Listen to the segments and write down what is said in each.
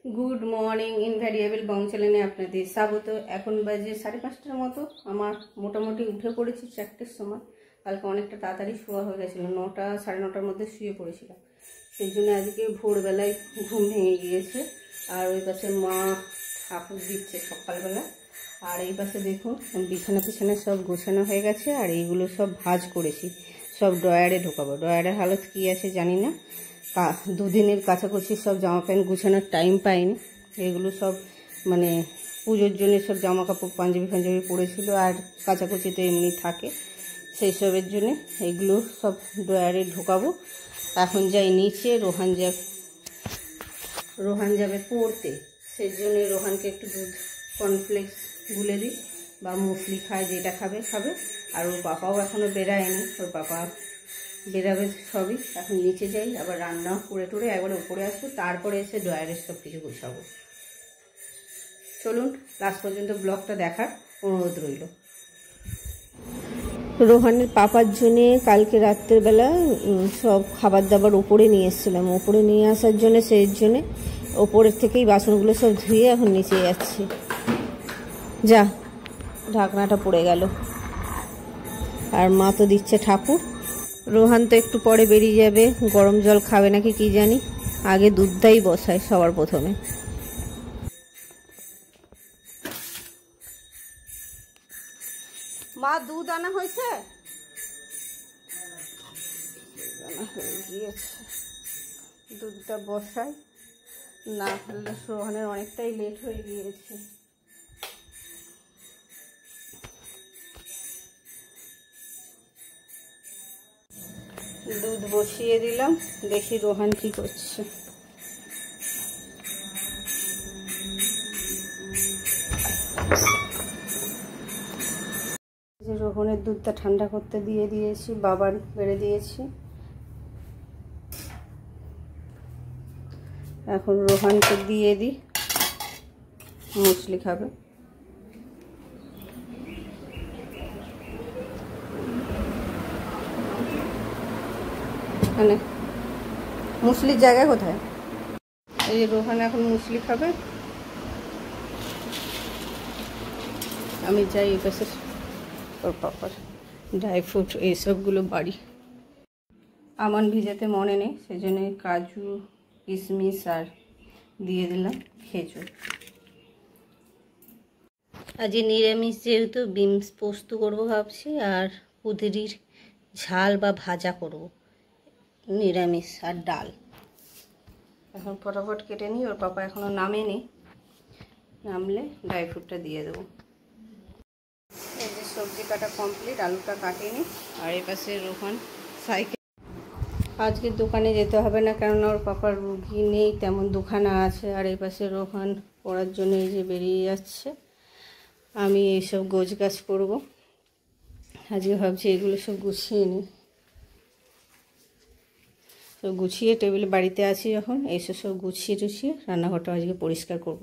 Good morning इनभ্যারিয়েবল बम চ্যানেলে আপনাদের স্বাগত। এখন বাজে 5:30টার মতো। আমার মোটামুটি উঠে পড়েছি 4টের সময়। কালকে অনেকটা তাড়াতাড়ি শোয়া হয়ে গেছিল, 9টা 9:30টার মধ্যে শুয়ে পড়েছিলাম। সেই জন্য আজকে ভোরবেলায় ঘুম ভেঙে গিয়েছে। আর ওই পাশে মা ঠাকুর দিচ্ছে সকালবেলা। আর এই পাশে দেখুন বিছানা পিছনে সব গোছানো হয়ে গেছে। আর এইগুলো সব ভাঁজ করেছি, সব ড্রয়ারে ঢোকাবো। ড্রয়ারের হালত কী আছে জানি না, দুদিনের কাছাকাছি সব জামা প্যান্ট গুছানোর টাইম পাইনি। এগুলো সব মানে পুজোর জন্য সব জামা কাপড় পাঞ্জাবি পরেছিল, আর কাছাকাছি তো এমনি থাকে, সেই সবের জন্যে এগুলো সব ড্রয়ারে ঢোকাবো। এখন যাই নিচে, রোহান যাবে পড়তে, সেই জন্যে রোহানকে একটু দুধ কর্নফ্লেক্স গুলে দিই, বা মুসলি খায়, যেটা খাবে খাবে। আর ওর পাপাও এখনও বেরায়নি, ওর পাপা বেরাবে সবই। এখন নিচে যাই, আবার রান্না করে টরে একবারে উপরে আসবো, তারপরে এসে ড্রয়ারের সব কিছু গুছাবো। চলুন লাস্ট পর্যন্ত ব্লগটা দেখার অনুরোধ রইল। রোহানের পাপার জন্যে কালকে রাত্রেবেলা সব খাবার দাবার উপরে নিয়ে এসেছিলাম। উপরে নিয়ে আসার জন্যে সেই জন্যে ওপরের থেকেই বাসনগুলো সব ধুয়ে এখন নিচে যাচ্ছি। যা, ঢাকনাটা পড়ে গেল। আর মা তো দিচ্ছে ঠাকুর। রোহান তো একটু পরে বেরিয়ে যাবে, গরম জল খাবে নাকি কি জানি। আগে দুধটাই বসায় সবার প্রথমে। মা দুধ আনা হয়েছে? দুধটা বসাই, না হলে রোহানের অনেকটাই লেট হয়ে গিয়েছে। দুধ বসিয়ে দিলাম, দেখি রোহান কি করছে। যে রোহনের দুধটা ঠান্ডা করতে দিয়ে দিয়েছি, বাবার বেড়ে দিয়েছি। এখন রোহানকে দিয়ে দিই, মুসলি খাবে। মানে মুসলির জায়গা কোথায়? এই যে রোহান এখন মুসলি খাবে। আমি যাই এই পাশে ওর পাপার ড্রাই ফ্রুট এইসবগুলো বাড়ি। আমন ভিজাতে মনে নেই, সেই জন্য কাজু কিশমিশ আর দিয়ে দিলাম খেজুর। আজ নিরামিষ যেহেতু বিনস পোস্ত করবো ভাবছি, আর কুঁদরির ঝাল বা ভাজা করব, নিরামিষ আর ডাল। এখন ফটাফট কেটে নিই, ওর পাপা এখনও নামেনি, নামলে ড্রাই ফ্রুটটা দিয়ে দেবো। এই যে সবজি কাটা কমপ্লিট, আলুটা কাটিনি। আর এই পাশে রোহান সাইকেল। আজকে দোকানে যেতে হবে না, কেননা ওর পাপার রুগী নেই তেমন, দোকানে আছে। আর এই পাশে রোহান পড়ার জন্য এই যে বেরিয়ে যাচ্ছে। আমি এইসব গোছ গাছ করবো আজকে, ভাবছি এগুলো সব গুছিয়ে নিই। তো গুছিয়ে টেবিলে বাড়িতে আছি যখন, এইসব সব গুছিয়ে টুছিয়ে রান্নাঘরটা আজকে পরিষ্কার করব।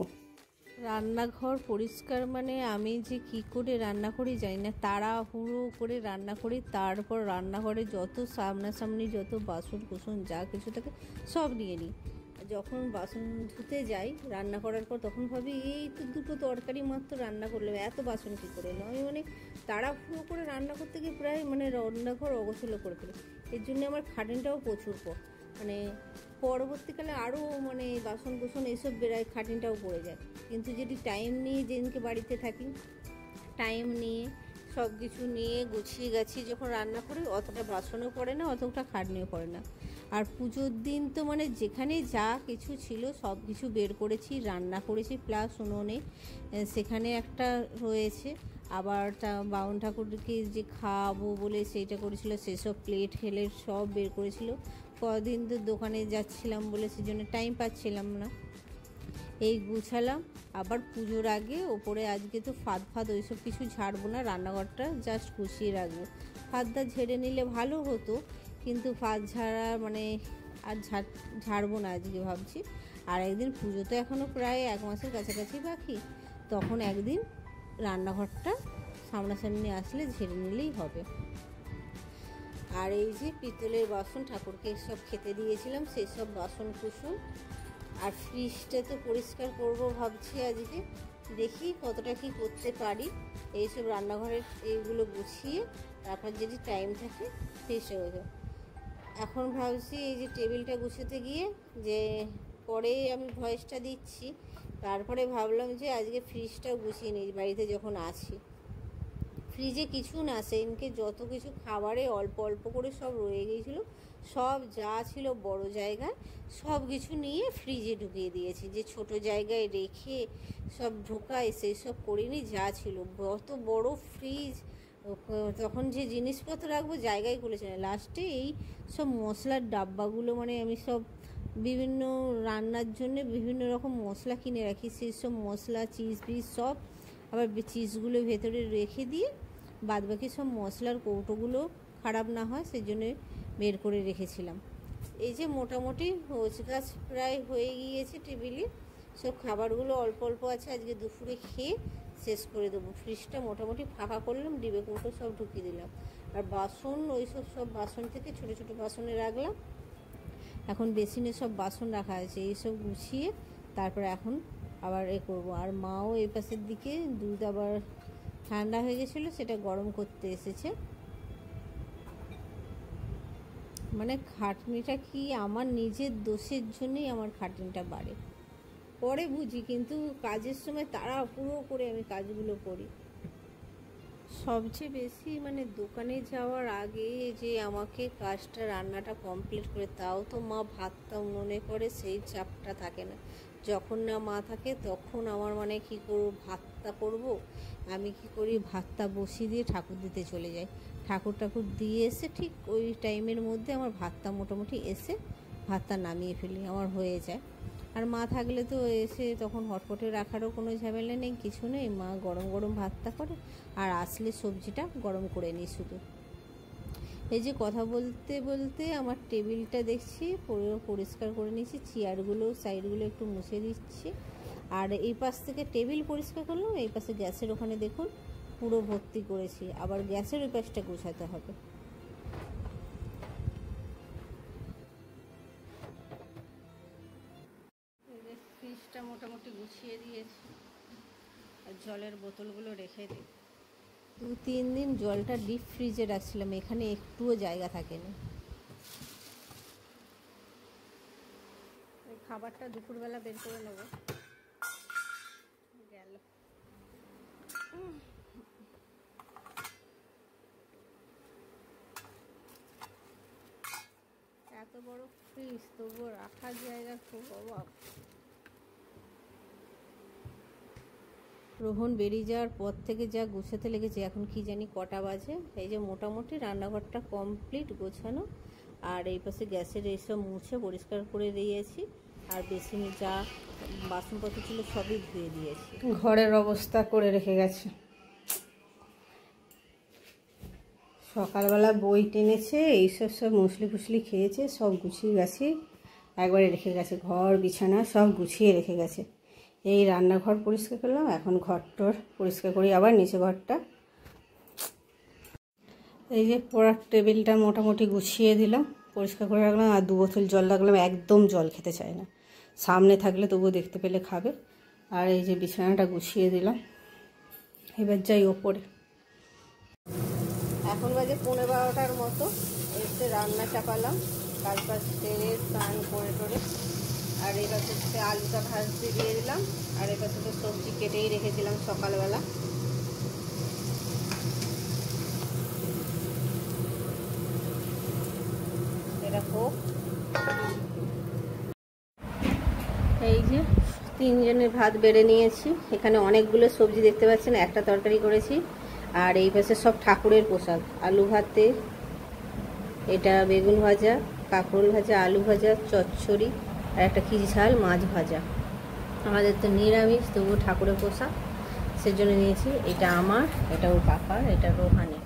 রান্নাঘর পরিষ্কার মানে আমি যে কি করে রান্না করি জানি না, তাড়াহুড়ো করে রান্না করি। তারপর রান্নাঘরে যত সামনাসামনি যত বাসন কুসন যা কিছু থাকে সব নিয়ে নিই। যখন বাসন ধুতে যাই রান্না করার পর, তখন ভাবি এই তো দুটো তরকারি মাত্র রান্না করলাম, এত বাসন কী করে এলো। আমি মানে তাড়াহুড়ো করে রান্না করতে গিয়ে প্রায় মানে রান্নাঘর অগোছালো করে ফেলি। এর জন্য আমার খাটনিটাও প্রচুর মানে পরবর্তীকালে আরও মানে বাসন কুসন এসব বেড়ায়, খাটনিটাও পড়ে যায়। কিন্তু যদি টাইম নিয়ে যেদিনকে বাড়িতে থাকি, টাইম নিয়ে সব কিছু নিয়ে গুছিয়ে গাছিয়ে যখন রান্না করি, অতটা বাসনও পড়ে না, অতটা খাটনিও পড়ে না। আর পুজোর দিন তো মানে যেখানে যা কিছু ছিল সব কিছু বের করেছি, রান্না করেছি, প্লাস উনুনে সেখানে একটা রয়েছে। আবার বাউন ঠাকুরকে যে খাওয়াবো বলে সেইটা করেছিল, সেসব প্লেট হেলে সব বের করেছিল। কদিন তো দোকানে যাচ্ছিলাম বলে সেজন্য টাইম পাচ্ছিলাম না। এই গুছালাম। আবার পুজোর আগে ওপরে আজকে তো ফাঁদ ওইসব কিছু ঝাড়বো না, রান্নাঘরটা জাস্ট গুছিয়ে রাখবো। ফাঁদটা ঝেড়ে নিলে ভালো হতো, কিন্তু ফাঁদ ঝাড়া মানে আর ঝাড়বো না আজকে ভাবছি। আর একদিন পুজো তো এখনও প্রায় 1 মাসের কাছাকাছি বাকি, তখন একদিন রান্নাঘরটা সামনাসামনি আসলে ঝেড়ে নিলেই হবে। আর এই যে পিতলের বাসন ঠাকুরকে সব খেতে দিয়েছিলাম, সেই সব বাসন কুসুম আর ফ্রিজটা তো পরিষ্কার করব ভাবছি আজকে, দেখি কতটা কি করতে পারি। এইসব রান্নাঘরের এইগুলো গুছিয়ে তারপর যদি টাইম থাকে ফ্রিজটা করবো। এখন ভাবছি এই যে টেবিলটা গুছোতে গিয়ে যে পরে আমি ভয়েসটা দিচ্ছি, তারপরে ভাবলাম যে আজকে ফ্রিজটাও গুছিয়ে নিই বাড়িতে যখন আছি। ফ্রিজে কিছু না, সেদিনকে যত কিছু খাবারে অল্প অল্প করে সব রয়ে গিয়েছিলো, সব যা ছিল বড় জায়গায় সব কিছু নিয়ে ফ্রিজে ঢুকিয়ে দিয়েছি। যে ছোট জায়গায় রেখে সব ঢোকায় সেই সব করিনি, যা ছিল অত বড় ফ্রিজ, তখন যে জিনিসপত্র রাখবো জায়গায় খুলেছে না। লাস্টে এই সব মশলার ডাব্বাগুলো, মানে আমি সব বিভিন্ন রান্নার জন্য বিভিন্ন রকম মশলা কিনে রাখি, সেই সব মশলা চিজ ফিজ সব আবার চিজগুলো ভেতরে রেখে দিয়ে বাদবাকি সব মশলার কৌটোগুলো খারাপ না হয় সেই জন্য বের করে রেখেছিলাম। এই যে মোটামুটি গোছগাছ প্রায় হয়ে গিয়েছে টেবিলে, সব খাবারগুলো অল্প অল্প আছে, আজকে দুপুরে খেয়ে শেষ করে দেবো। ফ্রিজটা মোটামুটি ফাঁকা করলাম, ডিবে কৌটো সব ঢুকিয়ে দিলাম। আর বাসন ওইসব সব বাসন থেকে ছোটো ছোটো বাসনে রাখলাম। এখন বেসিনে সব বাসন রাখা আছে, এইসব গুছিয়ে তারপরে এখন আবার করবো। আর মাও এই পাশের দিকে দুধ আবার ঠান্ডা হয়ে গেছিলো, সেটা গরম করতে এসেছে। মানে খাটনিটা কি আমার নিজের দোষের জন্যই আমার খাটনিটা বাড়ে, পরে বুঝি, কিন্তু কাজের সময় তাড়াহুড়ো করে আমি কাজগুলো করি। সবচেয়ে বেশি মানে দোকানে যাওয়ার আগে যে আমাকে কাজটা রান্নাটা কমপ্লিট করে, তাও তো মা ভাতটা উনুনে করে, সেই চাপটা থাকে না। যখন না মা থাকে তখন আমার মানে কী করবো, ভাতটা করব, আমি কি করি ভাতটা বসিয়ে দিয়ে ঠাকুর দিতে চলে যাই। ঠাকুর দিয়ে এসে ঠিক ওই টাইমের মধ্যে আমার ভাতটা মোটামুটি এসে ভাতটা নামিয়ে ফেলি, আমার হয়ে যায়। আর মা থাকলে তো এসে তখন হটপটে রাখারও কোনো ঝামেলা নেই, কিছু নেই। মা গরম গরম ভাতটা করে আর আসলে সবজিটা গরম করে নিই শুধু। এই যে কথা বলতে বলতে আমার টেবিলটা দেখছি পুরো পরিষ্কার করে নিয়েছি, চেয়ারগুলো সাইডগুলো একটু মুছে দিচ্ছি। আর এই পাশ থেকে টেবিল পরিষ্কার করলাম, এই পাশে গ্যাসের ওখানে দেখুন পুরো ভর্তি করেছি, আবার গ্যাসের ওই পাশটা গোছাতে হবে। ফ্রিজটা মোটামুটি গুছিয়ে দিয়েছি, আর জলের বোতলগুলো রেখে দিই। 2-3 দিন জলটা ডিপ ফ্রিজে রাখছিলাম, এখানে একটুও জায়গা থাকেনি। খাবারটা দুপুরবেলা বের করে নেব। গেল এত বড় ফ্রিজ, তবুও রাখার জায়গা খুব অভাব। রোহন বেরিয়ে যাওয়ার পর থেকে যা গুছাতে লেগেছে, এখন কি জানি কটা বাজে। এই যে মোটামুটি রান্নাঘরটা কমপ্লিট গোছানো, আর এই পাশে গ্যাসের এইসব মুছে পরিষ্কার করে দিয়েছি, আর বেসিনে যা বাসনপত্র ছিল সবই ধুয়ে দিয়েছি। ঘরের অবস্থা করে রেখে গেছে। সকালবেলা বই টেনেছে, এইসব সব মুসলি ফুসলি খেয়েছে, সব গুছিয়ে গেছে, একবারে রেখে গেছে। ঘর বিছানা সব গুছিয়ে রেখে গেছে। এই রান্নাঘর পরিষ্কার করলাম, এখন ঘরটর পরিষ্কার করি, আবার নিচে ঘরটা। এই যে পড়ার টেবিলটা মোটামুটি গুছিয়ে দিলাম, পরিষ্কার করে রাখলাম। আর 2 বোতল জল রাখলাম, একদম জল খেতে চায় না, সামনে থাকলে তবুও দেখতে পেলে খাবে। আর এই যে বিছানাটা গুছিয়ে দিলাম, এবার যাই ওপরে। এখন বাজে 11:15টার মতো, এসে রান্না চাপালাম, কাজ বাজ সেরে স্নান করে টোরে। আর এই পাশে আলুটা ভাজতে দিয়ে দিলাম, আর এই পাশে তো সবজি কেটেই রেখেছিলাম সকালবেলা। এটা হোক। এই যে 3 জনের ভাত বেড়ে নিয়েছি, এখানে অনেকগুলো সবজি দেখতে পাচ্ছেন, একটা তরকারি করেছি। আর এই পাশে সব ঠাকুরের প্রসাদ, আলু ভাতে, এটা বেগুন ভাজা, কাঁকরোল ভাজা, আলু ভাজা, চচ্চড়ি, আর একটা কি ঝাল মাছ ভাজা। আমাদের তো নিরামিষ, তবুও ঠাকুরের প্রসাদ সেজন্য নিয়েছি। এটা আমার, এটা ওর কাকার, এটা রোহানের।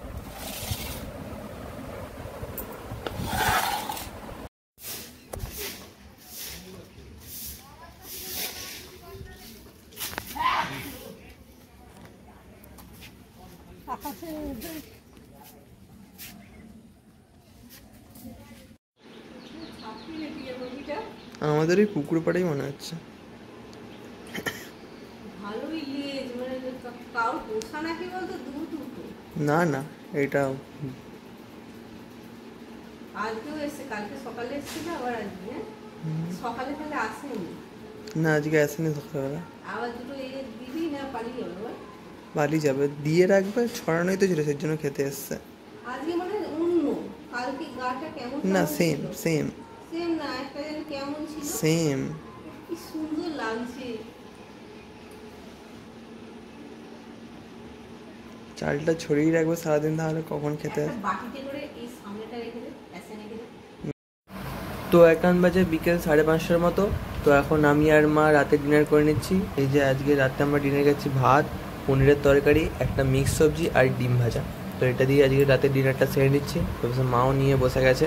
আমাদের ওই পুকুর পাড়েই মনে হচ্ছে। ভালোই লেজ, মানে কাউ পোষা নাকি বলতো দুটো? না না, এটা আজকেও এসছে, কালকে সকালে এসছিল আবার আজকে। হ্যাঁ? সকালে তাহলে আসেনি, না আজকে আসেনি সকালবেলা। আবার দুটো দিবি না পালিয়ে যাবে বল? বালি যাবে, দিয়ে রাখবে, ছড়ানোই তো ছিল, সেই জন্য খেতে এসছে। আজকে মানে অন্য, কালকে গাটা কেমন না কেমন সেম ছিল। সেম সেম না, একটা যেন কেমন ছিল, সেম। কি সুন্দর লাগছে। চালটা ছড়িয়ে রাখবে সারাদিন, তাহলে কখন খেতে একটা আসবে। বাটিতে করে এই সামনেটা রেখে দে, এসে রেখে দে। তো এখন বাজে বিকেল 5:30টার মতো। তো এখন আমি আর মা রাতে ডিনার করে নিচ্ছি। এই যে আজকে রাতে আমরা ডিনার খাচ্ছি ভাত, পনিরের তরকারি, একটা মিক্স সবজি আর ডিম ভাজা। তো এটা দিয়ে আজকে রাতে ডিনারটা সেরে নিচ্ছি। তো মাও নিয়ে বসে গেছে।